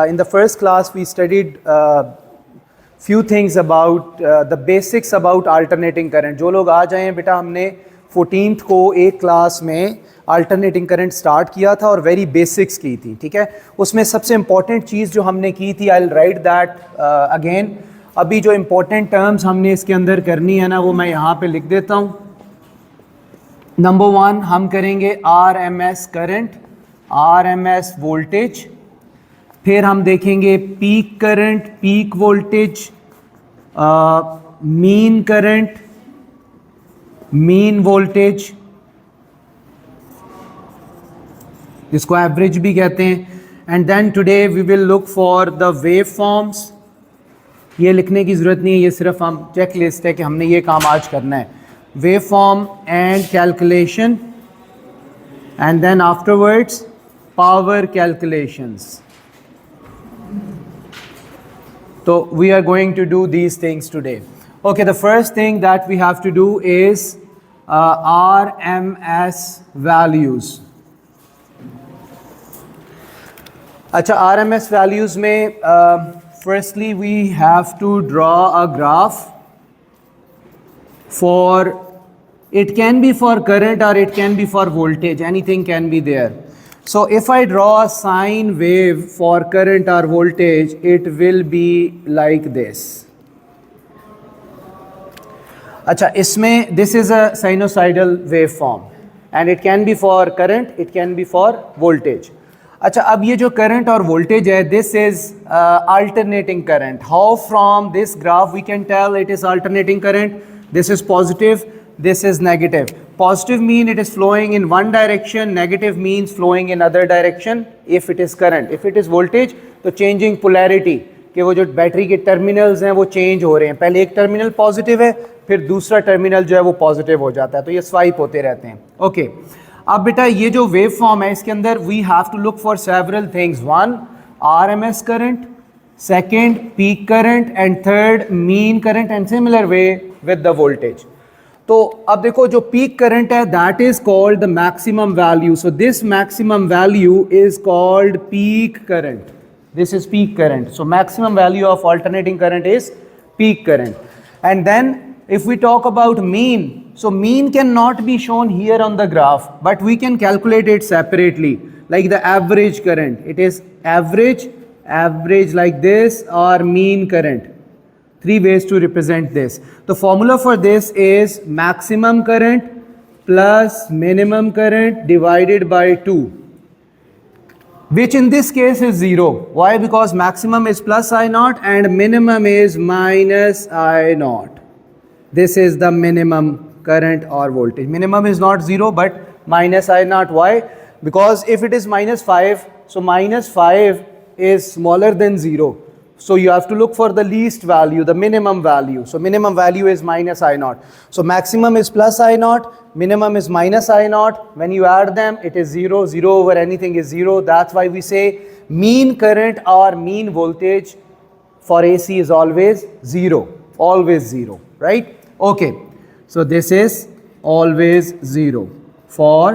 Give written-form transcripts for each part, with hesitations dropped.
in the first class we studied few things about the basics about alternating current. जो लोग आ जाएं बेटा, हमने 14th को एक क्लास में अल्टरनेटिंग करंट स्टार्ट किया था और वेरी बेसिक्स की थी, ठीक है. उसमें सबसे इम्पॉर्टेंट चीज़ जो हमने की थी, I will write that again. अभी जो इम्पोर्टेंट टर्म्स हमने इसके अंदर करनी है ना, वो मैं यहाँ पे लिख देता हूँ. नंबर 1 हम करेंगे RMS करंट, RMS वोल्टेज. फिर हम देखेंगे peak current, peak voltage, mean current, mean voltage, जिसको एवरेज भी कहते हैं. And then today we will look for the wave forms. ये लिखने की ज़रूरत नहीं है, ये सिर्फ हम चेक लिस्ट है कि हमने ये काम आज करना है. Wave form and calculation, and then afterwards power calculations. So we are going to do these things today. Okay, the first thing that we have to do is RMS values. अच्छा, RMS values में firstly we have to draw a graph for, it can be for current or it can be for voltage, anything can be there. So if I draw a sine wave for current or voltage, it will be like this. अच्छा, इसमें this is a sinusoidal waveform and it can be for current, it can be for voltage. अच्छा, अब ये जो current और voltage है, this is alternating current. How from this graph we can tell it is alternating current? This is positive, this is negative. Positive mean it is flowing in one direction, negative means flowing in other direction if it is current. If it is voltage, तो changing polarity, कि वो जो battery के terminals हैं वो change हो रहे हैं. पहले एक टर्मिनल पॉजिटिव है, फिर दूसरा टर्मिनल जो है वो पॉजिटिव हो जाता है, तो ये स्वाइप होते रहते हैं. ओके, अब बेटा ये जो वेव फॉर्म है इसके अंदर we have to look for several things. 1 RMS current, second peak current, and third mean current, and similar way with the voltage. तो अब देखो जो पीक करंट है that is called the maximum value. So this maximum value is called peak current. This is peak current. So maximum value of alternating current is peak current. And then if we talk about mean, so mean cannot be shown here on the graph, but we can calculate it separately, like the average current. It is average like this, or mean current. 3 ways to represent this. The formula for this is maximum current plus minimum current divided by 2, which in this case is 0. Why? Because maximum is plus I naught and minimum is minus I naught. This is the minimum current or voltage. Minimum is not 0 but minus I naught. Why? Because if it is minus 5, so minus 5 is smaller than 0. So you have to look for the least value, the minimum value. So minimum value is minus I naught. So maximum is plus I naught, minimum is minus I naught. When you add them, it is 0. 0 over anything is 0. That's why we say mean current or mean voltage for AC is always 0. Always 0, right? Okay, so this is always 0 for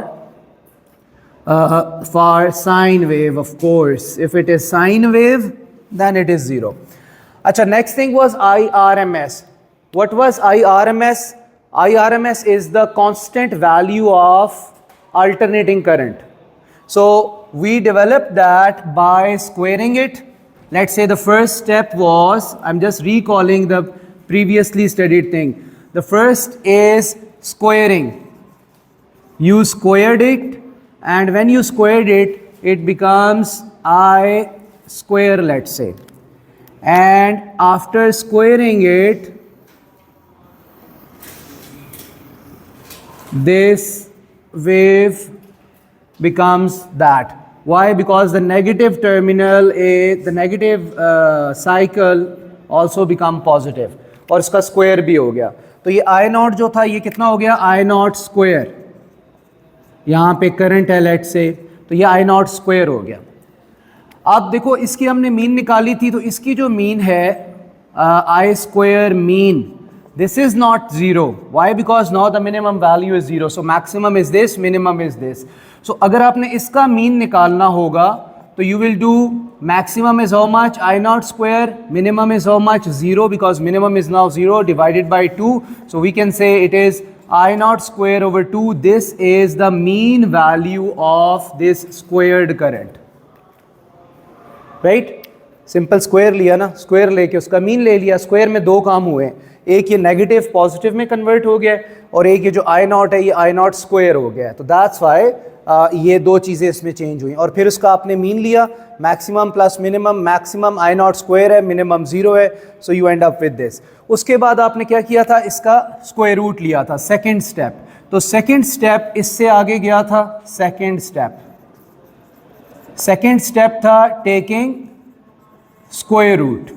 sine wave, of course. If it is sine wave, then it is 0. Acha, next thing was IRMS. What was IRMS? IRMS is the constant value of alternating current. So we developed that by squaring it. Let's say the first step was, I'm just recalling the previously studied thing. The first is squaring. You squared it, and when you squared it, it becomes I square, let's say. And after squaring it, this wave becomes that. Why? Because the negative terminal, the negative cycle also become positive, और इसका square भी हो गया. तो ये I not जो था ये कितना हो गया? I not square. यहाँ पे करंट है लेट से, तो ये I नॉट स्क्वायर हो गया. अब देखो इसकी हमने मीन निकाली थी, तो इसकी जो मीन है I square mean, this is not 0. Why? Because now the minimum value is 0. So maximum is this, minimum is this. So अगर आपने इसका मीन निकालना होगा तो you will do maximum is how much? I naught square. Minimum is how much? 0, because minimum is now 0 divided by 2. So we can say it is I naught square over 2. This is the mean value of this squared current. Right? Simple square लिया ना, square लेके उसका mean ले लिया. Square में दो काम हुए, एक ये नेगेटिव पॉजिटिव में कन्वर्ट हो गया और एक ये जो आई नॉट है ये आई नॉट स्क्वायर हो गया. तो दैट्स वाई ये दो चीज़ें इसमें चेंज हुई. और फिर उसका आपने मीन लिया, maximum plus minimum. Maximum I not square है, मिनिमम 0 है, so you and up with this. उसके बाद आपने क्या किया था, इसका स्क्वायर रूट लिया था, सेकेंड स्टेप. तो सेकेंड स्टेप इससे आगे गया था. सेकेंड स्टेप था टेकिंग स्क्वायर रूट.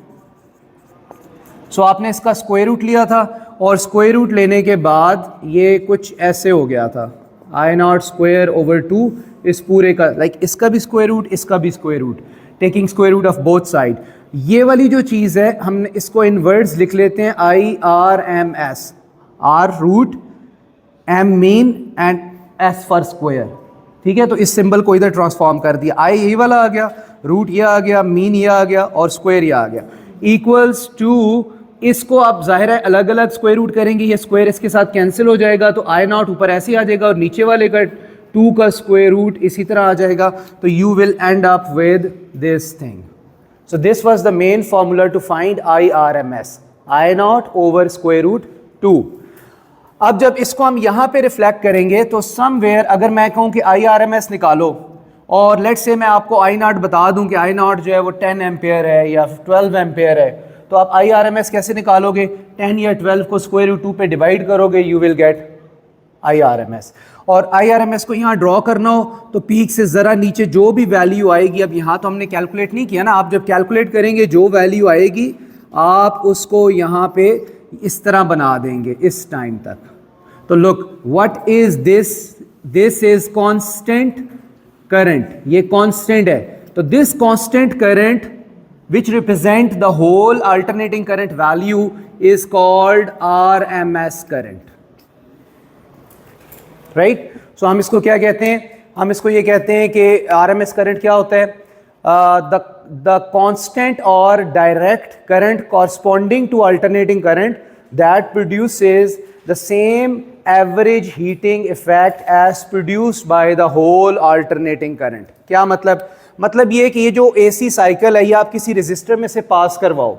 सो आपने इसका स्क्वायर रूट लिया था और स्क्वायर रूट लेने के बाद ये कुछ ऐसे हो गया था, आई नॉट स्क्वायर ओवर 2. इस पूरे का लाइक इसका भी स्क्वायर रूट, इसका भी square root, taking square root of both side. ये वाली जो चीज़ है हमने इसको इन वर्ड्स लिख लेते हैं IRMS. R root, M mean and S for square. ठीक है, तो इस सिंबल को इधर ट्रांसफॉर्म कर दिया. आई ये वाला आ गया, रूट ये आ गया, मीन ये आ गया और स्क्वायर ये आ गया. इक्वल्स टू, इसको आप जाहिर है अलग अलग स्क्वायर रूट करेंगे, ये स्क्वायर इसके साथ कैंसिल हो जाएगा. तो आई नॉट ऊपर ऐसे आ जाएगा और नीचे वाले का 2 का स्क्वायर रूट इसी तरह आ जाएगा. तो you will end up with this thing. So this was the main formula to find IRMS, I naught over square root 2. अब जब इसको हम यहाँ पे रिफ्लेक्ट करेंगे तो समवेयर अगर मैं कहूँ कि IRMS निकालो और लेट्स से मैं आपको आई नॉट बता दूं कि आई नॉट जो है वो 10 एम्पेयर है या 12 एम्पेयर है, तो आप IRMS कैसे निकालोगे? 10 या 12 को स्क्वायर रूट 2 पे डिवाइड करोगे, यू विल गेट IRMS. और IRMS को यहाँ ड्रॉ करना हो तो पीक से ज़रा नीचे जो भी वैल्यू आएगी, अब यहाँ तो हमने कैलकुलेट नहीं किया ना, आप जब कैलकुलेट करेंगे जो वैल्यू आएगी आप उसको यहाँ पे इस तरह बना देंगे इस टाइम तक. तो look, what is this? This is constant current. ये कांस्टेंट है, तो this constant current which represent the whole alternating current value is called RMS current. Right? So हम इसको क्या कहते हैं? हम इसको ये कहते हैं कि RMS current क्या होता है? The constant or direct current corresponding to alternating current that produces the same average heating effect as produced by the whole alternating current. क्या मतलब ये कि ये जो AC साइकिल है ये आप किसी रेजिस्टर में से पास करवाओ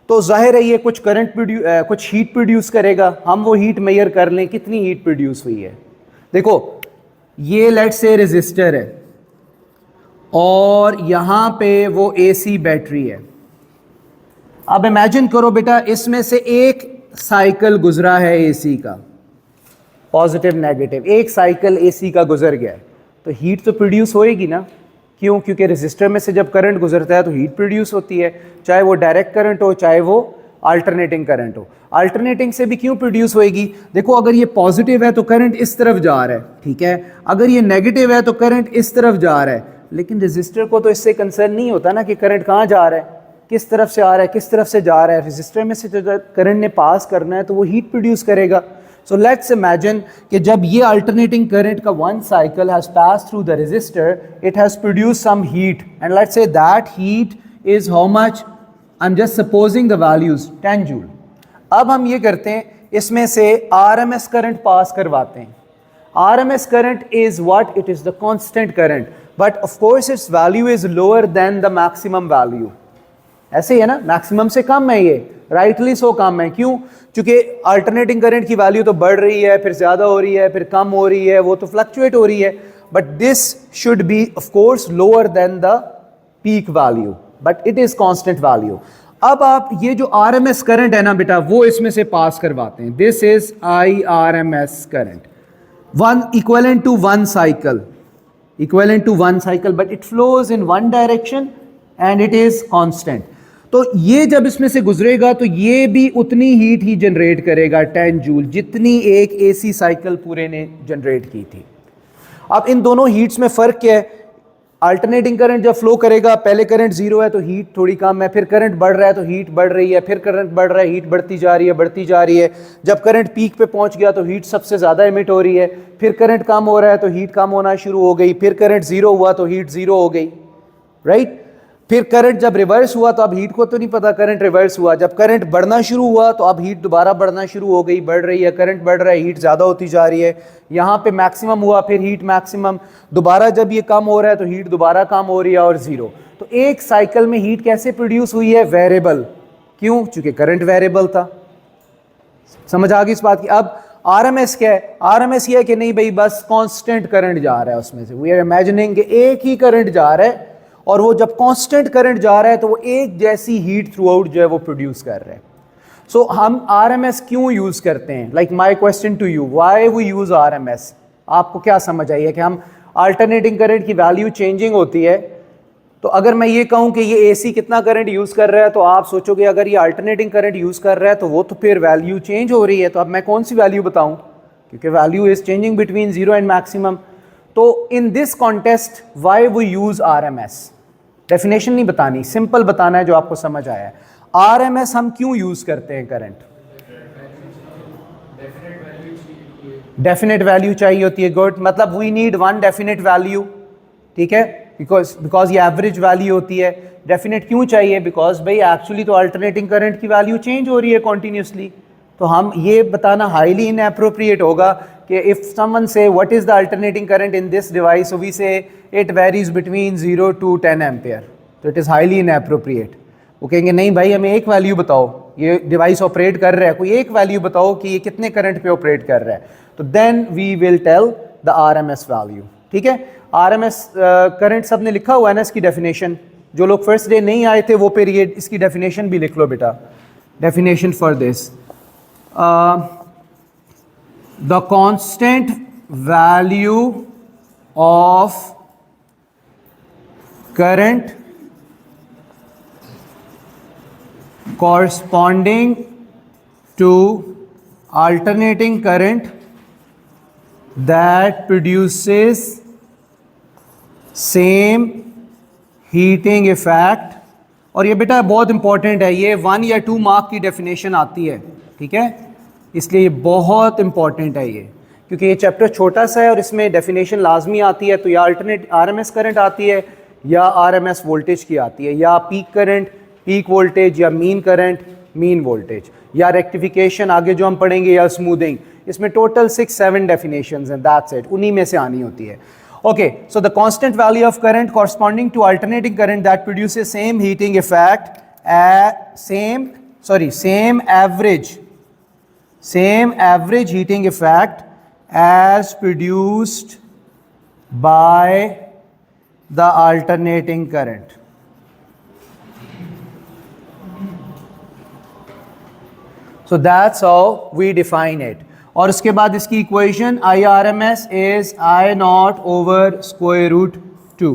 तो जाहिर है ये कुछ करंट कुछ हीट प्रोड्यूस करेगा. हम वो हीट मेजर कर लें कितनी हीट प्रोड्यूस हुई है. देखो ये लेट्स से रेजिस्टर है और यहाँ पे वो AC बैटरी है. अब इमेजिन करो बेटा इसमें से एक साइकिल गुजरा है AC का, पॉजिटिव नेगेटिव, एक साइकिल AC का गुजर गया है, तो हीट तो प्रोड्यूस होएगी ना. क्यों? क्योंकि रेजिस्टर में से जब करंट गुजरता है तो हीट प्रोड्यूस होती है, चाहे वो डायरेक्ट करंट हो चाहे वो अल्टरनेटिंग करंट हो. अल्टरनेटिंग से भी क्यों प्रोड्यूस होएगी? देखो अगर ये पॉजिटिव है तो करंट इस तरफ जा रहा है, ठीक है, अगर ये नेगेटिव है तो करंट इस तरफ जा रहा है. लेकिन रेजिस्टर को तो इससे कंसर्न नहीं होता ना कि करंट कहाँ जा रहा है, किस तरफ से आ रहा है, किस तरफ से जा रहा है. रेजिस्टर में से जो करंट ने पास करना है तो वो हीट प्रोड्यूस करेगा. So let's imagine कि जब ये alternating current का one cycle has passed through the resistor, it has produced some heat, and let's say that heat is how much? I'm just supposing the values 10 joule. अब हम ये करते हैं, इसमें से RMS current पास करवाते हैं. RMS current is what? It is the constant current, but of course its value is lower than the maximum value. ऐसे ही है ना, मैक्सिमम से कम है ये, राइटली सो कम है. क्यों? क्योंकि अल्टरनेटिंग करंट की वैल्यू तो बढ़ रही है, फिर ज़्यादा हो रही है, फिर कम हो रही है, वो तो फ्लक्चुएट हो रही है. But this should be of course lower than the peak value, but it is constant value. अब आप ये जो RMS करंट है ना बेटा वो इसमें से पास करवाते हैं. This is IRMS current, one equivalent to one cycle, but it flows in one direction and it is constant. तो ये जब इसमें से गुजरेगा तो ये भी उतनी हीट ही जनरेट करेगा 10 जूल जितनी एक AC साइकिल पूरे ने जनरेट की थी. अब इन दोनों हीट्स में फ़र्क क्या है? अल्टरनेटिंग करंट जब फ्लो करेगा, पहले करंट जीरो है तो हीट थोड़ी कम है, फिर करंट बढ़ रहा है तो हीट बढ़ रही है, फिर करंट बढ़ रहा है हीट बढ़ती जा रही है. जब करंट पीक पे पहुंच गया तो हीट सबसे ज़्यादा इमिट हो रही है, फिर करंट कम हो रहा है तो हीट कम होना शुरू हो गई, फिर करंट ज़ीरो हुआ तो हीट ज़ीरो हो गई. राइट? फिर करंट जब रिवर्स हुआ तो अब हीट को तो नहीं पता करंट रिवर्स हुआ, जब करंट बढ़ना शुरू हुआ तो अब हीट दोबारा बढ़ना शुरू हो गई, बढ़ रही है, करंट बढ़ रहा है, हीट ज़्यादा होती जा रही है, यहाँ पे मैक्सिमम हुआ, फिर हीट मैक्सिमम, दोबारा जब ये कम हो रहा है तो हीट दोबारा कम हो रही है और ज़ीरो। तो एक साइकिल में हीट कैसे प्रोड्यूस हुई है? वेरिएबल। क्यों? चूंकि करंट वेरिएबल था। समझ आ गई इस बात की? अब आरएमएस क्या है? आरएमएस ये है कि नहीं भाई बस कांस्टेंट करंट जा रहा है उसमें से, वी आर इमेजिनिंग कि एक ही करंट जा रहा है और वो जब कांस्टेंट करंट जा रहा है तो वो एक जैसी हीट थ्रू आउट जो है वो प्रोड्यूस कर रहा है। सो हम आरएमएस क्यों यूज करते हैं? Like my question to you, why we use RMS? आपको क्या समझ आई है कि हम अल्टरनेटिंग करंट की वैल्यू चेंजिंग होती है, तो अगर मैं ये कहूं कि ये एसी कितना करंट यूज कर रहा है तो आप सोचोगे अगर ये अल्टरनेटिंग करंट यूज कर रहा है तो वो तो फिर वैल्यू चेंज हो रही है, तो अब मैं कौन सी वैल्यू बताऊं? क्योंकि value is changing between zero and maximum. तो in this contest why we use RMS? Definition नहीं बतानी, सिंपल बताना है जो आपको समझ आया है। आरएमएस हम क्यों यूज करते हैं? करंट डेफिनेट वैल्यू चाहिए होती है। गुड, मतलब we need one definite value, ठीक है, बिकॉज ये एवरेज वैल्यू होती है। डेफिनेट क्यों चाहिए? बिकॉज भाई एक्चुअली तो अल्टरनेटिंग करंट की वैल्यू चेंज हो रही है कॉन्टिन्यूसली, तो हम ये बताना हाईली इनएप्रोप्रिएट होगा कि if someone say what is the alternating current in this device, so we say it varies between 0 to 10 ampere, तो इट इज़ हाईली इनएप्रोप्रिएट। वो कहेंगे नहीं भाई हमें एक वैल्यू बताओ, ये डिवाइस ऑपरेट कर रहा है, कोई एक वैल्यू बताओ कि ये कितने करंट पे ऑपरेट कर रहा है, तो then we will tell the RMS value. ठीक है, आरएमएस करंट सब ने लिखा हुआ है ना इसकी डेफिनेशन? जो लोग फर्स्ट डे नहीं आए थे वो फिर ये इसकी डेफिनेशन भी लिख लो बेटा। Definition for this, the constant value of current corresponding to alternating current that produces same heating effect। और ये बेटा बहुत इंपॉर्टेंट है, ये 1 या 2 मार्क की डेफिनेशन आती है, ठीक है, इसलिए ये बहुत इंपॉर्टेंट है ये, क्योंकि ये चैप्टर छोटा सा है और इसमें डेफिनेशन लाजमी आती है। तो या अल्टरनेट आरएमएस करंट आती है या आरएमएस वोल्टेज की आती है, या पीक करंट पीक वोल्टेज, या मीन करंट मीन वोल्टेज, या रेक्टिफिकेशन आगे जो हम पढ़ेंगे, या स्मूथिंग। इसमें टोटल 6-7 डेफिनेशंस हैं, दैट्स इट, उन्हीं में से आनी होती है। Okay, so the constant value of current corresponding to alternating current that produces same heating effect at same average heating effect as produced by the alternating current. So that's how we define it. और उसके बाद इसकी equation I R M S is I naught over square root 2।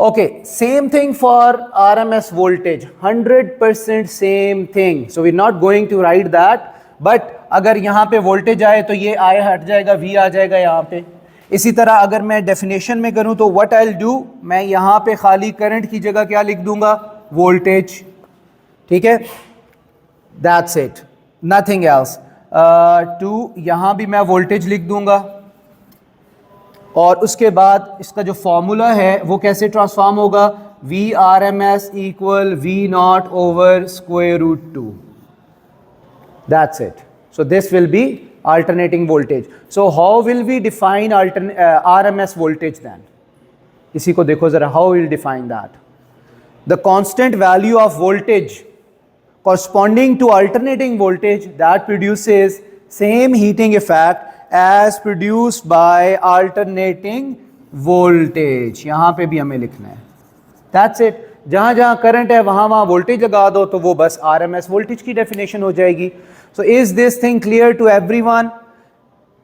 Okay, same thing for R M S voltage, 100% same thing, so we are not going to write that, but अगर यहाँ पे voltage आए तो ये आई हट जाएगा, we आ जाएगा यहाँ पे। इसी तरह अगर मैं डेफिनेशन में करूँ तो व्हाट आई विल डू, मैं यहाँ पे खाली करंट की जगह क्या लिख दूंगा? वोल्टेज, ठीक है, दैट्स इट, नथिंग एल्स। टू यहाँ भी मैं वोल्टेज लिख दूंगा, और उसके बाद इसका जो फॉर्मूला है वो कैसे ट्रांसफॉर्म होगा? V R M S equal V naught over square root 2, that's it. So this will be alternating voltage. So how will we define RMS voltage then? इसी को देखो जरा, how will define that? The constant value of voltage corresponding to alternating voltage that produces same heating effect as produced by alternating voltage. यहाँ पे भी हमें लिखना है, that's it. जहाँ जहाँ करंट है वहाँ वहाँ वोल्टेज लगा दो तो वो बस RMS वोल्टेज की डेफिनेशन हो जाएगी। So is this thing clear to everyone?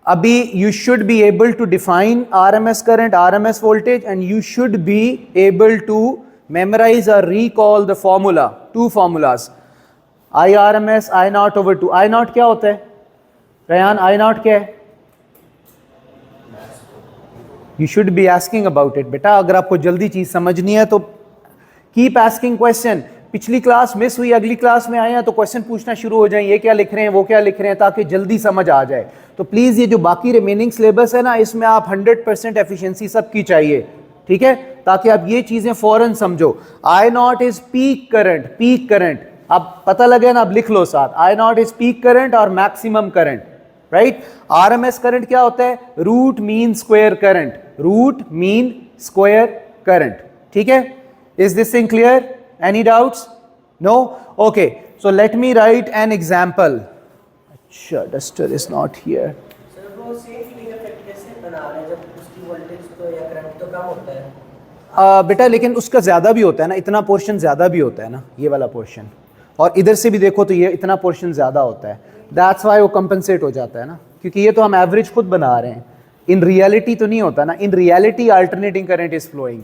अभी you should be able to define RMS current, RMS voltage, and you should be able to memorize or recall the formula, 2 formulas, IRMS, I naught over 2. I naught क्या होता है Ryan? I naught क्या है? You should be asking about it बेटा, अगर आपको जल्दी चीज समझनी है तो कीप आस्किंग क्वेश्चन। पिछली क्लास मिस हुई, अगली क्लास में आए हैं तो क्वेश्चन पूछना शुरू हो जाए, ये क्या लिख रहे हैं, वो क्या लिख रहे हैं, ताकि जल्दी समझ आ जाए। तो प्लीज़ ये जो बाकी रिमेनिंग सिलेबस है ना, इसमें आप 100% एफिशिएंसी सबकी चाहिए, ठीक है, ताकि आप ये चीजें फौरन समझो। I not is peak current, peak current अब पता लगे ना, अब लिख लो साथ, I not is peak current और maximum current, right. RMS current क्या होता है? Root mean square current, root mean square current, ठीक है। Is this thing clear? Any doubts? No? Okay, so let me write an example. अच्छा, duster is not here. बेटा लेकिन उसका ज्यादा भी होता है ना, इतना पोर्शन ज्यादा भी होता है ना, ये वाला पोर्शन, और इधर से भी देखो तो ये इतना पोर्शन ज्यादा होता है, दैट्स वाई वो कंपनसेट हो जाता है ना, क्योंकि ये तो हम एवरेज खुद बना रहे हैं, इन रियलिटी तो नहीं होता ना, in reality alternating current is flowing.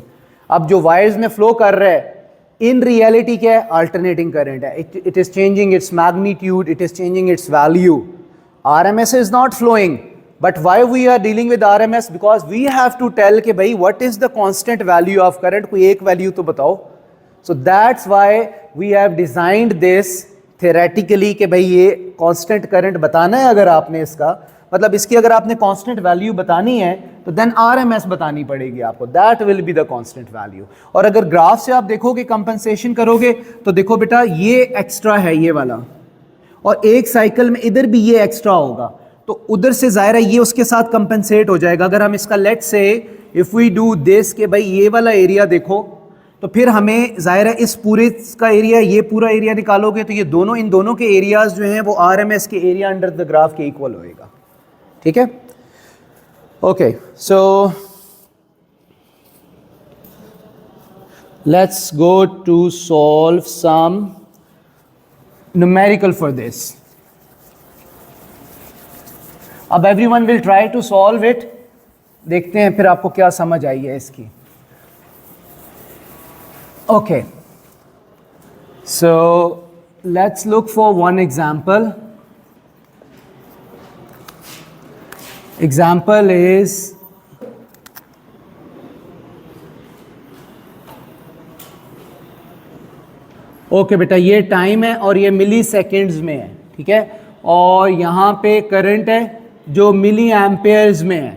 अब जो वायर्स में फ्लो कर रहा है इन रियलिटी क्या है? अल्टरनेटिंग करंट है, it is changing its magnitude, it is changing it's value. RMS is not flowing, but why we are dealing with RMS? Because we have to tell कि भाई what is the constant value of current, कोई एक value तो बताओ। So that's why we have designed this theoretically कि भाई ये constant current बताना है, अगर आपने इसका मतलब इसकी अगर आपने constant value बतानी है तो then RMS बतानी पड़ेगी आपको, that will be the constant value। और अगर ग्राफ से आप देखोगे compensation करोगे तो देखो बेटा ये एक्स्ट्रा है ये वाला, और एक साइकिल में इधर भी ये एक्स्ट्रा होगा, तो उधर से जाहिर है ये उसके साथ कंपनसेट हो जाएगा। अगर हम इसका लेट से इफ वी डू दिस के भाई ये वाला एरिया देखो, तो फिर हमें जाहिर है इस पूरे का एरिया, ये पूरा एरिया निकालोगे तो ये दोनों, इन दोनों के एरियाज जो हैं वो आरएमएस के एरिया अंडर द ग्राफ के इक्वल होएगा, ठीक है। Okay, so let's go to solve some numerical for this. अब everyone will try to solve it, देखते हैं फिर आपको क्या समझ आई है इसकी। Okay, so let's look for one example. Example is okay बेटा, ये टाइम है और ये मिली सेकेंड्स में है, ठीक है, और यहाँ पे करंट है जो मिली एम्पेयर्स में है,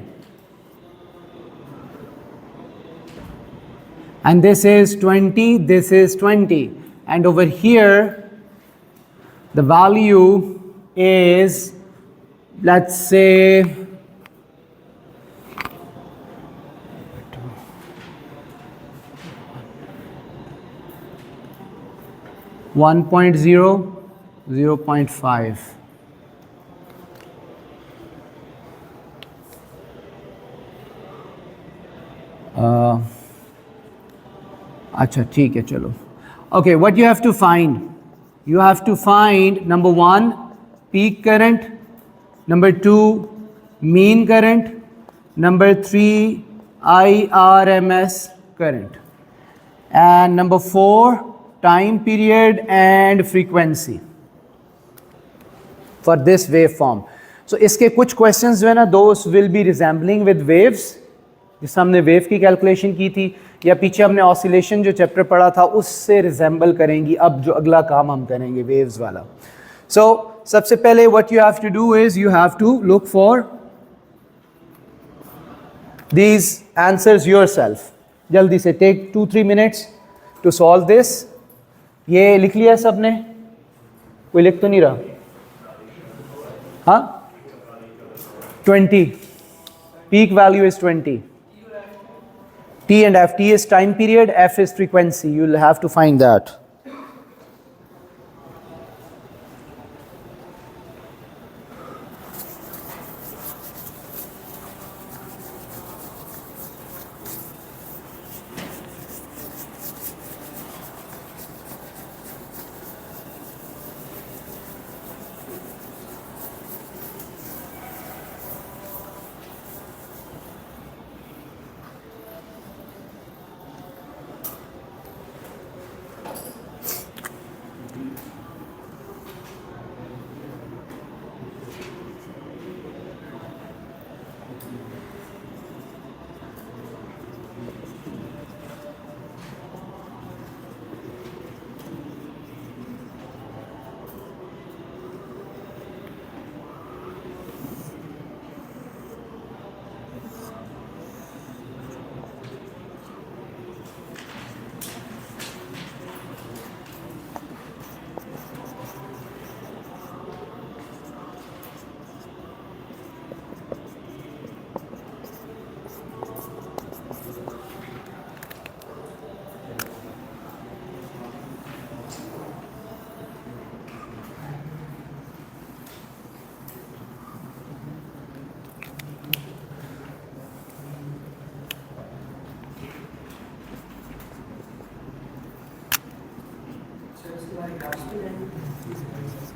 and this is 20, this is 20, and over here the value is let's say 1.0, 0.5। अच्छा ठीक है, चलो। Okay, what you have to find? You have to find number 1 peak current, number 2 mean current, number 3 IRMS current, and number 4 time period and frequency for this waveform. So इसके कुछ questions जो है ना, those will be resembling with waves, जिस हमने wave की calculation की थी, या पीछे हमने oscillation जो chapter पढ़ा था उससे resemble करेंगी अब जो अगला काम हम करेंगे waves वाला। So सबसे पहले what you have to do is you have to look for these answers yourself. जल्दी से take 2-3 minutes to solve this. ये लिख लिया सबने? कोई लिख तो नहीं रहा? हाँ, 20, peak value is 20, T and F, T is time period, F is frequency, you'll have to find that.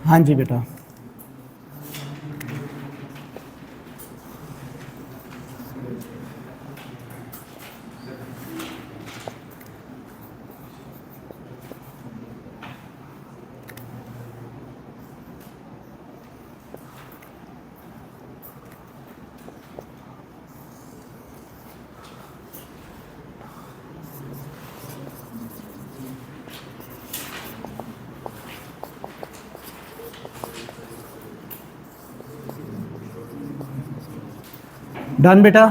हाँ जी बेटा. डन बेटा.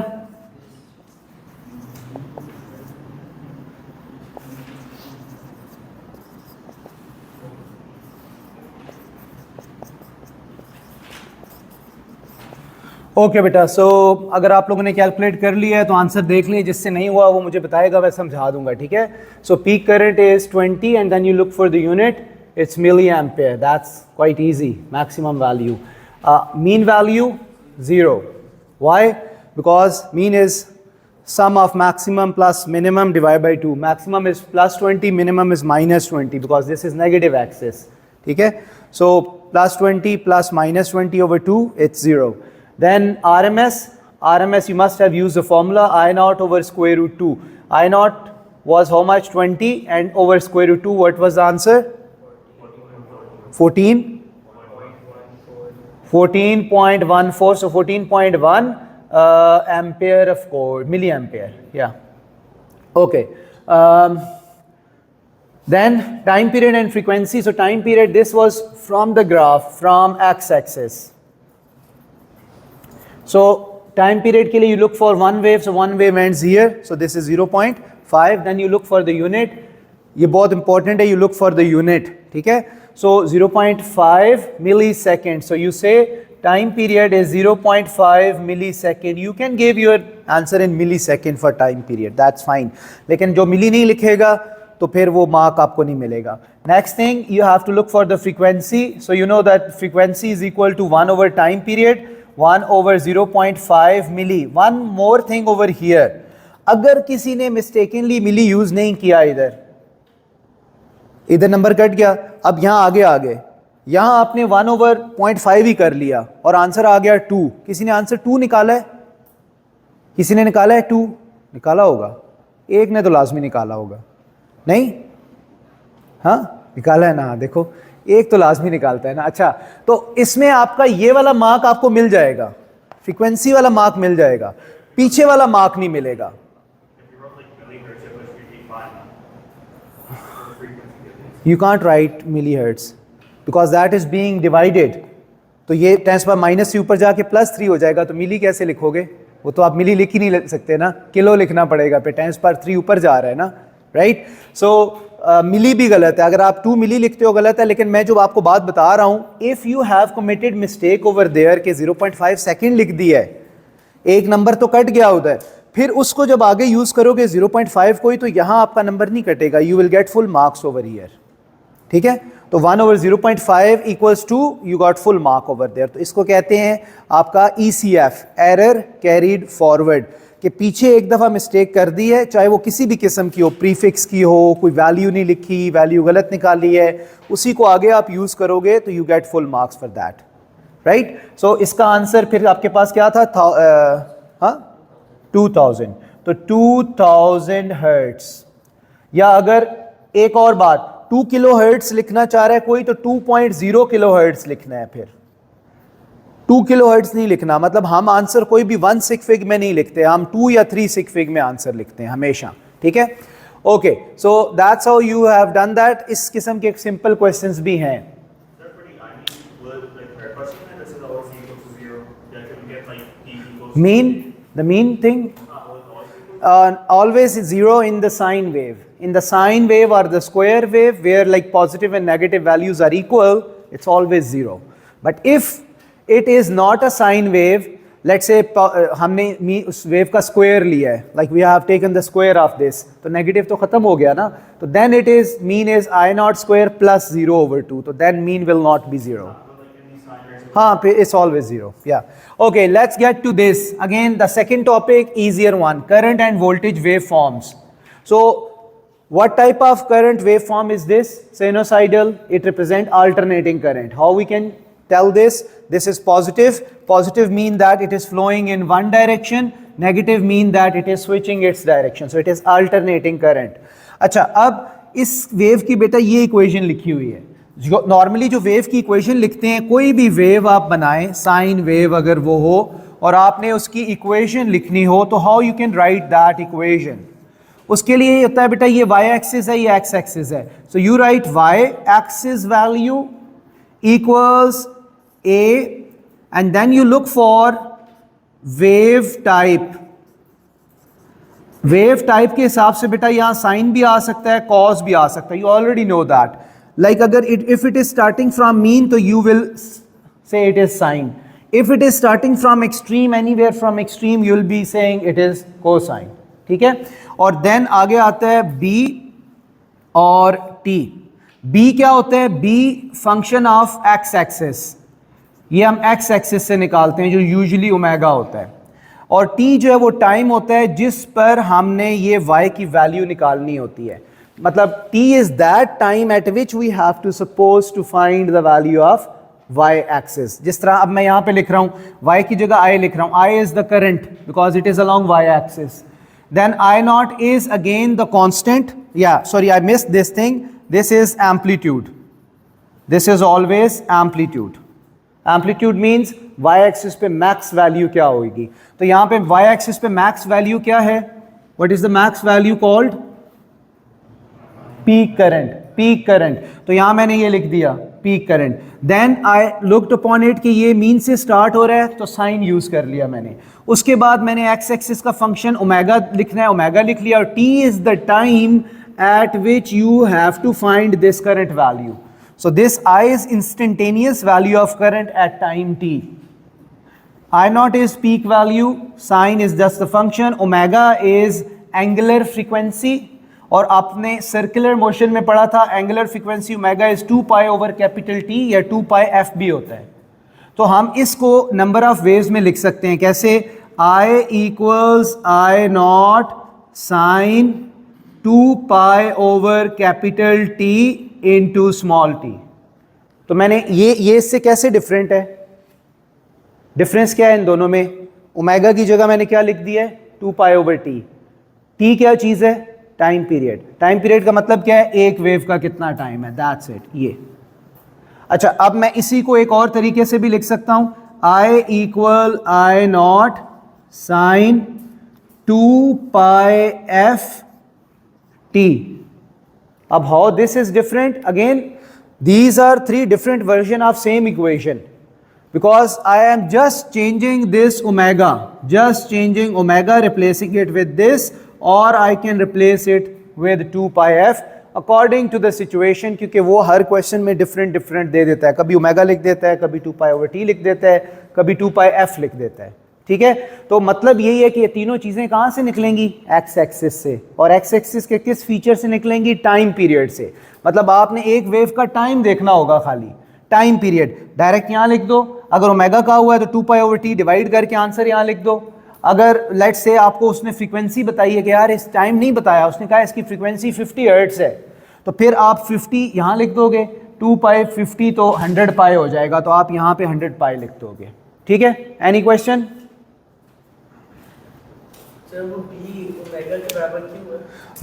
ओके बेटा. सो अगर आप लोगों ने कैलकुलेट कर लिया है तो आंसर देख लीजिए. जिससे नहीं हुआ वो मुझे बताएगा, मैं समझा दूंगा. ठीक है. So peak current is 20 and then you look for the unit. It's milli ampere. That's quite easy. Maximum value, mean value 0. Why? Because mean is sum of maximum plus minimum divided by 2. Maximum is plus 20, minimum is minus 20 because this is negative axis. ठीक है. So plus 20 plus minus 20 over 2, it's 0. Then RMS you must have used the formula I naught over square root 2. I naught was how much? 20, and over square root 2, what was the answer? 14.14. So 14.1 ampere of course, milliampere. Yeah. Okay. Then time period and frequency. So time period, this was from the graph from x-axis. So time period के लिए you look for one wave. So one wave ends here. So this is 0.5. Then you look for the unit. ये बहुत important है. You look for the unit. ठीक है. So 0.5 millisecond. So you say time period is 0.5 millisecond. You can give your answer in millisecond for time period. That's fine. लेकिन जो मिली नहीं लिखेगा तो फिर वो मार्क आपको नहीं मिलेगा. Next thing, you have to look for the frequency. So you know that frequency is equal to 1 over time period, 1 over 0.5 milli. One more thing over here. अगर किसी ने mistakenly मिली यूज नहीं किया, इधर नंबर कट गया. अब यहाँ आगे यहाँ आपने 1 over 0.5 ही कर लिया और आंसर आ गया 2. किसी ने आंसर 2 निकाला है? किसी ने निकाला है 2? निकाला होगा. एक ने तो लाजमी निकाला होगा. नहीं? हाँ, निकाला है ना. देखो, एक तो लाजमी निकालता है ना. अच्छा, तो इसमें आपका ये वाला मार्क आपको मिल जाएगा. फ्रीक्वेंसी वाला मार्क मिल जाएगा. पीछे वाला मार्क नहीं मिलेगा. You can't write millihertz because that is being divided. तो ये 10⁻³ से ऊपर जाके +3 हो जाएगा. तो मिली कैसे लिखोगे? वो तो आप मिली लिख ही नहीं सकते ना. किलो लिखना पड़ेगा. पे 10⁻³ ऊपर जा रहा है ना. राइट. सो मिली भी गलत है. अगर आप 2 मिली लिखते हो गलत है. लेकिन मैं जो आपको बात बता रहा हूँ, if you have committed mistake over there के 0.5 सेकेंड लिख दिया है, एक नंबर तो कट गया उधर, फिर उसको जब आगे यूज करोगे 0.5 को ही, तो यहाँ आपका नंबर नहीं कटेगा. You will get full marks over here. ठीक है. तो 1 over 0.5 equals to you got full mark over there. तो इसको कहते हैं आपका ECF, एरर कैरीड फॉरवर्ड, कि पीछे एक दफ़ा मिस्टेक कर दी है, चाहे वो किसी भी किस्म की हो, प्रीफिक्स की हो, कोई वैल्यू नहीं लिखी, वैल्यू गलत निकाली है, उसी को आगे आप यूज़ करोगे तो you get full marks for that. Right. So इसका आंसर फिर आपके पास क्या था? 2000. तो 2000 हर्ट्स. या अगर एक और बात, 2 किलो हर्ट्स लिखना चाह रहा है कोई, तो 2.0 किलो हर्ट्स लिखना है. फिर 2 किलो हर्ट्स नहीं लिखना. मतलब हम आंसर कोई भी 1 sig fig में नहीं लिखते, हम 2 या 3 sig fig में आंसर लिखते हैं हमेशा. ठीक है. Okay. So that's how you have done that. इस किस्म के सिंपल क्वेश्चंस भी हैं. Mean, the mean thing always 0 in the sine wave. In the sine wave or the square wave, where like positive and negative values are equal, it's always 0. But if it is not a sine wave, let's say हमने उस wave का square लिया है, like we have taken the square of this, तो negative तो खत्म हो गया ना. तो then it is mean is I naught square plus 0 over 2. तो then mean will not be 0. हाँ, it's always 0. Yeah. Okay, let's get to this. Again, the second topic, easier one, current and voltage waveforms. So What type of current waveform is this? Sinusoidal. It represents alternating current. How we can tell this? This is positive. Positive mean that it is flowing in one direction. Negative mean that it is switching its direction. So it is alternating current. अच्छा, अब इस wave की बेटा ये equation लिखी हुई है. Normally जो वेव की इक्वेशन लिखते हैं, कोई भी वेव आप बनाएं, साइन वेव अगर वो हो और आपने उसकी इक्वेशन लिखनी हो, तो how you can write that equation? उसके लिए ये होता है बेटा, ये वाई एक्सिस है, ये एक्स एक्सिस है. So you write Y axis value equals A and then you look for wave type. Wave type के हिसाब से बेटा यहां साइन भी आ सकता है, कॉस भी आ सकता है. You already know that. Like अगर if it is starting from mean, तो you will say it is sine. If it is starting from extreme, anywhere from extreme, you will be saying it is cosine. ठीक है. और then आगे आता है B और T. B क्या होता है? B function of x axis. ये हम x axis से निकालते हैं, जो usually ओमेगा होता है. और T जो है वो टाइम होता है जिस पर हमने ये y की वैल्यू निकालनी होती है. मतलब t is that time at which we have to suppose to find the value of y axis. जिस तरह अब मैं यहां पे लिख रहा हूं y की जगह I लिख रहा हूं. I is the current because it is along y axis. Then I naught is again the constant. Yeah, sorry, I missed this thing. This is amplitude. This is always amplitude. Amplitude means y axis पे max value क्या होगी. तो यहां पे y axis पे max value क्या है? What is the max value called? Peak current. Peak current. तो यहां मैंने ये लिख दिया peak current. Then I looked upon it कि ये मीन से स्टार्ट हो रहा है, तो साइन यूज कर लिया मैंने. उसके बाद मैंने एक्स एक्सिस का फंक्शन ओमेगा लिखना है, ओमेगा लिख लिया. और T is the time at which you have to find this current value. So this I is instantaneous value of current at time T. I not is peak value, sine is just the function, omega is angular frequency. और आपने circular motion में पढ़ा था angular frequency omega is 2 pi over capital T या 2 pi F B होता है. तो हम इसको नंबर ऑफ वेव्स में लिख सकते हैं. कैसे? I equals I not sine 2 pi over capital T into small T. तो मैंने ये इससे कैसे डिफरेंट है? डिफरेंस क्या है इन दोनों में? ओमेगा की जगह मैंने क्या लिख दिया है? 2 पाई ओवर टी. टी क्या चीज है? Time period. टाइम पीरियड का मतलब क्या है? एक वेव का कितना टाइम है, दैट्स इट. ये अच्छा, अब मैं इसी को एक और तरीके से भी लिख सकता हूं. I equal I not sine 2 pi F T. अब how this is different? Again these are 3 different version of same equation because I am just changing this omega, just changing omega, replacing it with this, or I can replace it with 2 pi f according to the situation. क्योंकि वो हर question में different दे देता है. कभी omega लिख देता है, कभी 2 पाई ओवर टी लिख देता है, कभी 2 पाई एफ लिख देता है. ठीक है. तो मतलब यही है कि ये तीनों चीजें कहां से निकलेंगी? एक्स एक्सिस से. और एक्स एक्सिस के किस फीचर से निकलेंगी? टाइम पीरियड से. मतलब आपने एक वेव का टाइम देखना होगा, खाली टाइम पीरियड. डायरेक्ट यहां लिख दो. अगर ओमेगा का हुआ है तो 2 पाई ओवर टी डिवाइड करके आंसर यहां लिख दो. अगर लेट्स से आपको उसने फ्रीक्वेंसी बताई है कि यार इस टाइम नहीं बताया, उसने कहा इसकी फ्रीक्वेंसी 50 हर्ट्ज है, तो फिर आप 50 यहां लिख दोगे. 2 पाई 50 तो 100 पाई हो जाएगा, तो आप यहां पे 100 पाई लिख दोगे. ठीक है. Any question?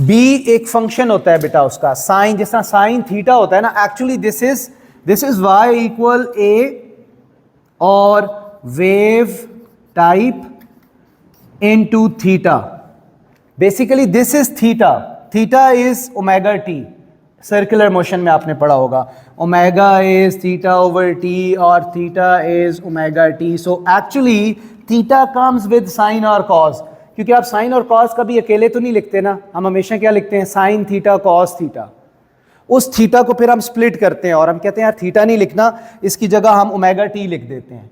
बी एक फंक्शन होता है बेटा उसका, साइन. जिस तरह साइन थीटा होता है ना, actually this is Y equal A और wave type into theta. Basically this is theta. Theta is omega t. Circular motion में आपने पढ़ा होगा. Omega is theta over t और theta is omega t. So actually theta comes with sin or cos. क्योंकि आप sin और cos कभी अकेले तो नहीं लिखते ना, हम हमेशा क्या लिखते हैं? sin theta cos theta. उस थीटा को फिर हम स्प्लिट करते हैं और हम कहते हैं यार थीटा नहीं लिखना, इसकी जगह हम ओमेगा टी लिख देते हैं.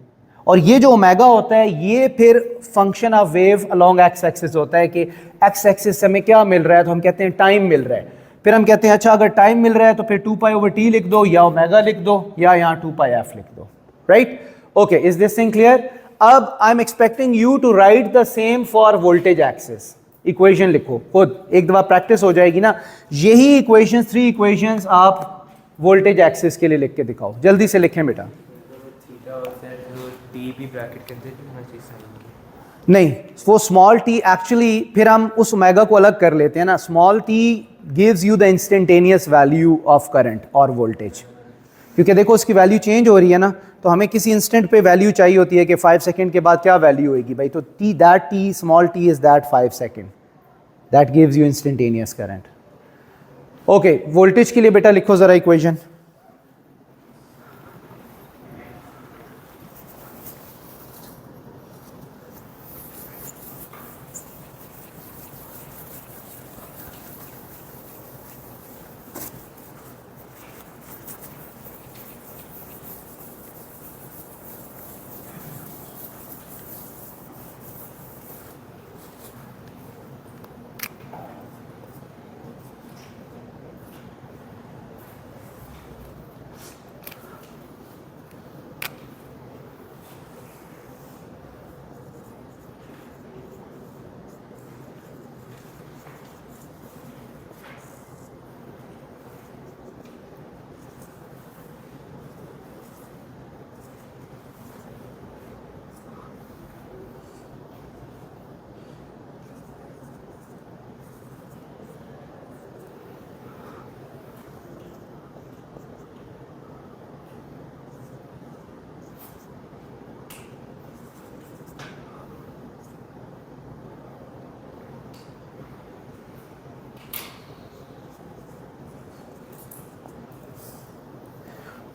और ये जो ओमेगा होता है ये फिर function of wave along x axis होता है कि एक्स एक्सिस से हमें क्या मिल रहा है, तो हम कहते हैं टाइम मिल रहा है. फिर हम कहते हैं अच्छा अगर टाइम मिल रहा है तो फिर 2 पाई ओवर टी लिख दो या ओमेगा लिख दो या यहाँ 2 पाई एफ लिख दो. Right. Okay, is this thing clear? अब I am expecting you to write the same for voltage axis. Equation लिखो खुद, एक दफा प्रैक्टिस हो जाएगी ना। यही इक्वेशंस, 3 इक्वेशंस आप वोल्टेज एक्सिस के लिए लिख के दिखाओ, जल्दी से लिखें बेटा। नहीं, वो स्मॉल टी एक्चुअली फिर हम उस ओमेगा को अलग कर लेते हैं ना। Small T gives you the instantaneous value of current और वोल्टेज, क्योंकि देखो उसकी वैल्यू चेंज हो रही है ना, तो हमें किसी इंस्टेंट पे वैल्यू चाहिए होती है कि 5 सेकंड के बाद क्या वैल्यू होगी भाई, तो T small T is that 5 second, that gives you instantaneous current. Okay, voltage के लिए बेटा लिखो जरा इक्वेशन।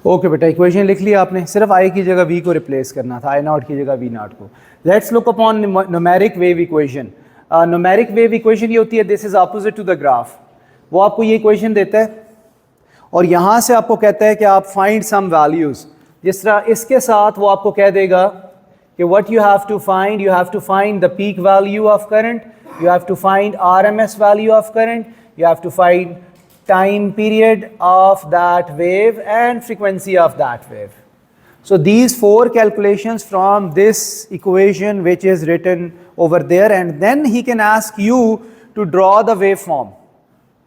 ओके बेटा, इक्वेशन लिख लिया आपने, सिर्फ आई की जगह वी को रिप्लेस करना था, आई नॉट की जगह वी नॉट को। Let's look upon numeric wave equation. Numeric wave equation ये होती है, this is opposite to the graph. वो आपको ये इक्वेशन देता है और यहाँ से आपको कहता है कि आप फाइंड सम वैल्यूज। जिस तरह इसके साथ वो आपको कह देगा कि what you have to find the peak value of current, you have to find RMS value of current, you have to find time period of that wave and frequency of that wave. So these 4 calculations from this equation which is written over there, and then he can ask you to draw the waveform.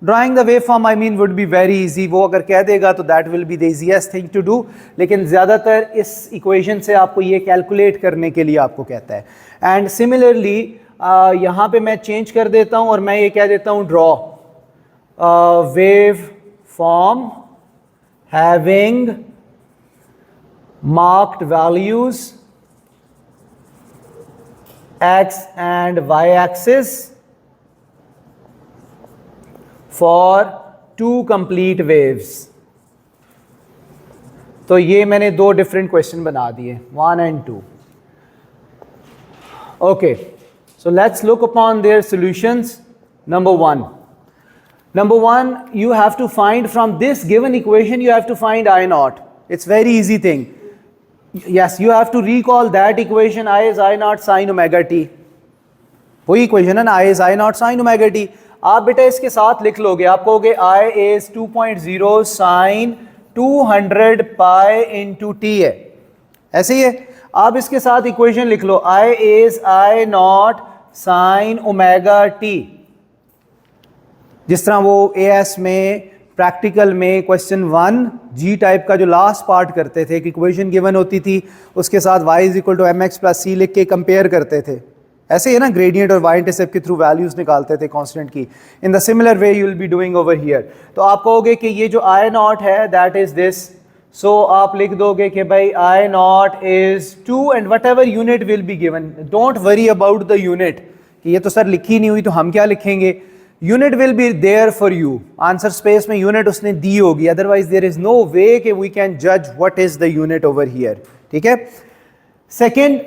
Drawing the waveform I mean would be very easy. वो अगर कह देगा तो that will be the easiest thing to do, लेकिन ज़्यादातर इस equation से आपको ये calculate करने के लिए आपको कहता है। And similarly यहाँ पे मैं चेंज कर देता हूँ और मैं ये कह देता हूँ draw wave form having marked values x and y axis for 2 complete waves। तो ये मैंने 2 डिफरेंट क्वेश्चन बना दिए, 1 and 2। Okay, so let's look upon their solutions. Number one, you have to find from this given equation, you have to find I naught. It's very easy thing. Yes, you have to recall that equation, I is I naught sin omega t. वही equation है ना, I is I naught sin omega t। आप बेटा इसके साथ लिख लोगे, आप कहोगे I is 2.0 sin 200 pi into t है, ऐसे ही है। आप इसके साथ इक्वेशन लिख लो, I is I naught sin omega t। जिस तरह वो AS में प्रैक्टिकल में क्वेश्चन 1 G टाइप का जो लास्ट पार्ट करते थे, कि इक्वेशन गिवन होती थी उसके साथ y is equal to mx plus c लिख के कंपेयर करते थे, ऐसे ही ना ग्रेडियंट और y इंटरसेप्ट के थ्रू वैल्यूज निकालते थे कांस्टेंट की। In the similar way you will be doing over here. तो आप कहोगे कि ये जो I नॉट है दैट इज दिस, सो आप लिख दोगे कि भाई I not is 2 and what ever unit will be given. Don't worry about the unit कि ये तो सर लिखी नहीं हुई तो हम क्या लिखेंगे, unit will be there for you, answer space में यूनिट उसने दी होगी, otherwise there is no way कि वी कैन जज what is the unit over here. ठीक है। सेकेंड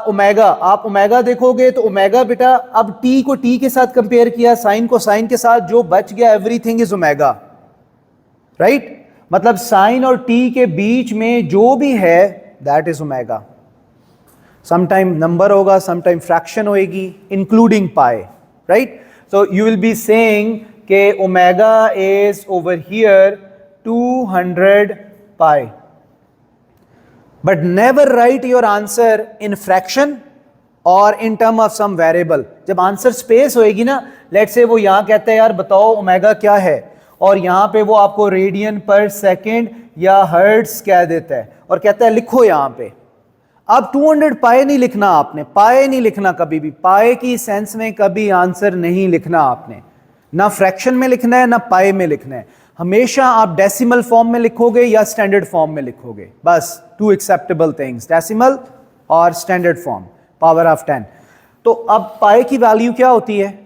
ओमेगा, आप ओमेगा देखोगे तो ओमेगा बेटा अब टी को टी के साथ कंपेयर किया, साइन को साइन के साथ, जो बच गया एवरीथिंग इज ओमेगा, राइट। मतलब साइन और टी के बीच में जो भी है that is omega. Sometime number होगा, समटाइम फ्रैक्शन होएगी, including pi, right. So you will be saying कि omega is over here 200 pi, but never write your answer in fraction और in term of some variable. जब answer space होएगी ना, late से वो यहाँ कहता है यार बताओ ओमेगा क्या है, और यहाँ पे वो आपको रेडियन पर सेकेंड या हर्ट्ज कह देता है और कहता है लिखो यहाँ पे। अब 200 पाए नहीं लिखना आपने, पाए नहीं लिखना कभी भी, पाए की सेंस में कभी आंसर नहीं लिखना आपने, ना फ्रैक्शन में लिखना है ना पाए में लिखना है। हमेशा आप डेसिमल फॉर्म में लिखोगे या स्टैंडर्ड फॉर्म में लिखोगे, बस टू एक्सेप्टेबल थिंग्स, डेसिमल और स्टैंडर्ड फॉर्म, पावर ऑफ 10। तो अब पाए की वैल्यू क्या होती है?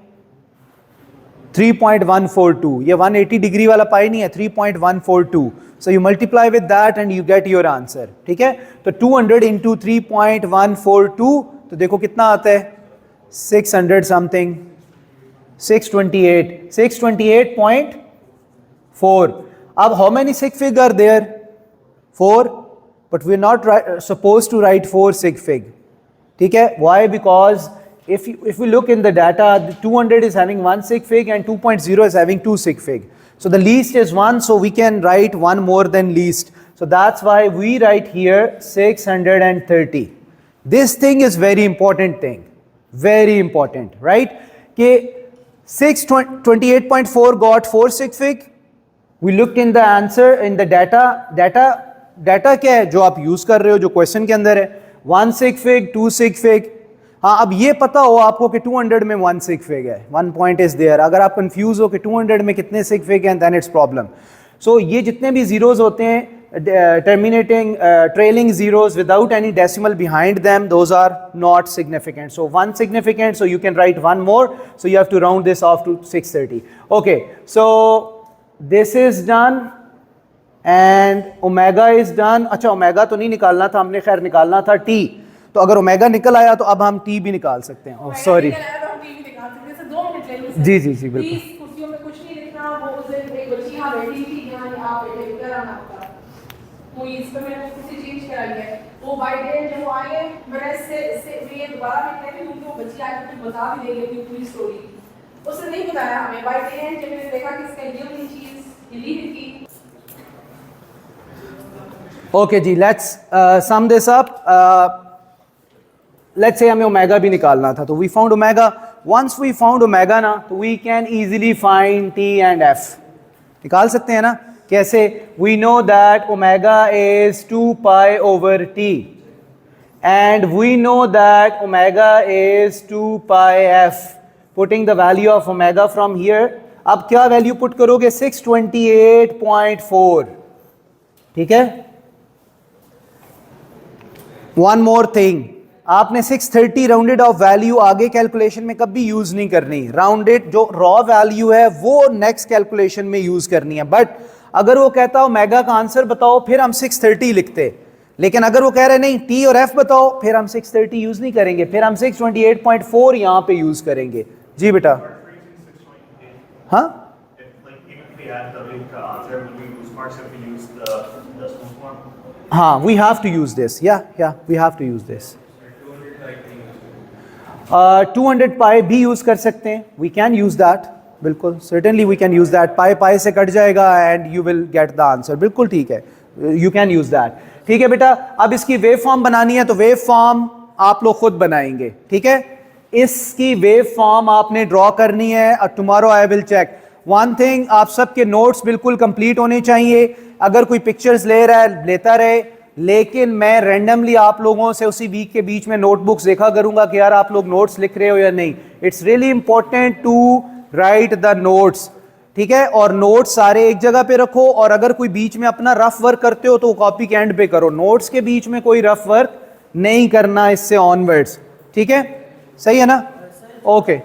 3.142। ये 180 डिग्री वाला पाई नहीं है, 3.142। So you multiply with that and you get your answer. ठीक है, तो 200 इंटू 3.142, तो देखो कितना आता है, 600 समथिंग, 628.4। अब how many sig fig are there? 4, but we are not supposed to write 4 sig fig. ठीक है, why? Because if we look in the data, 200 is having 1 sig fig and 2.0 is having 2 sig fig. So the least is 1, so we can write 1 more than least. So that's why we write here 630. This thing is very important thing, very important, right? कि 628.4 got 4 sig fig. We looked in the answer in the data क्या है जो आप use कर रहे हो, जो question के अंदर है, 1 sig fig, 2 sig fig. हाँ, अब ये पता हो आपको कि 200 में 1 sig fig है, 1 point is there. अगर आप कंफ्यूज हो कि 200 में कितने sig fig हैं, then it's problem. So ये जितने भी zeros होते हैं, terminating trailing zeros without any decimal behind them, those are not significant. So 1 significant, so you can write 1 more, so you have to round this off to 630. Okay, so this is done and omega is done. अच्छा, omega तो नहीं निकालना था हमने, खैर निकालना था t, तो अगर ओमेगा निकल आया तो अब हम t भी निकाल सकते हैं। सॉरी, जी जी जी बिल्कुल। वो बाय डे जब वो आए मैंने इससे ये दोबारा लिखने की, क्योंकि वो बच्ची आज कुछ बता भी देगी अपनी पूरी स्टोरी, उसने नहीं बताया हमें। बाय डे जब मैंने देखा कि इसका ये वाली चीज लीव की। ओके जी, let's sum this up. Let's say हमें ओमेगा भी निकालना था, तो we found omega. Once we found omega ना, तो we can easily find T and F. निकाल सकते हैं ना, कैसे? We know that omega is 2 pi over T and we know that omega is 2 pi F. Putting the value of omega from here, अब क्या value put करोगे? 628.4। ठीक है, वन मोर थिंग, आपने 630 राउंडेड ऑफ वैल्यू आगे calculation में कभी use नहीं करनी। राउंडेड जो रॉ वैल्यू है वो नेक्स्ट कैलकुलेशन में यूज करनी है। बट अगर वो कहता हो मेगा का आंसर बताओ, फिर हम 630 लिखते, लेकिन अगर वो कह रहे नहीं टी और एफ बताओ, फिर हम 630 यूज नहीं करेंगे, फिर हम 628.4 यहां पे यूज करेंगे। जी बेटा। हाँ, हाँ, we have to use this. Yeah, we have to use this. 200 पाई भी यूज कर सकते हैं, we can use that. बिल्कुल, certainly we can use that. पाई से कट जाएगा and you will get the answer. बिल्कुल ठीक है, you can use that. ठीक है बेटा, अब इसकी वेव फॉर्म बनानी है, तो वेव फॉर्म आप लोग खुद बनाएंगे। ठीक है, इसकी वेव फॉर्म आपने ड्रॉ करनी है। Tomorrow I will check one thing, आप सबके नोट्स बिल्कुल कंप्लीट होने चाहिए। अगर कोई पिक्चर्स ले रहा है लेता रहे, लेकिन मैं रैंडमली आप लोगों से उसी वीक के बीच में नोटबुक्स देखा करूंगा कि यार आप लोग नोट्स लिख रहे हो या नहीं। It's really important to write the notes. ठीक है, और नोट्स सारे एक जगह पे रखो, और अगर कोई बीच में अपना रफ वर्क करते हो तो कॉपी के एंड पे करो। नोट्स के बीच में कोई रफ वर्क नहीं करना इससे ऑनवर्ड्स। ठीक है, सही है ना? ओके।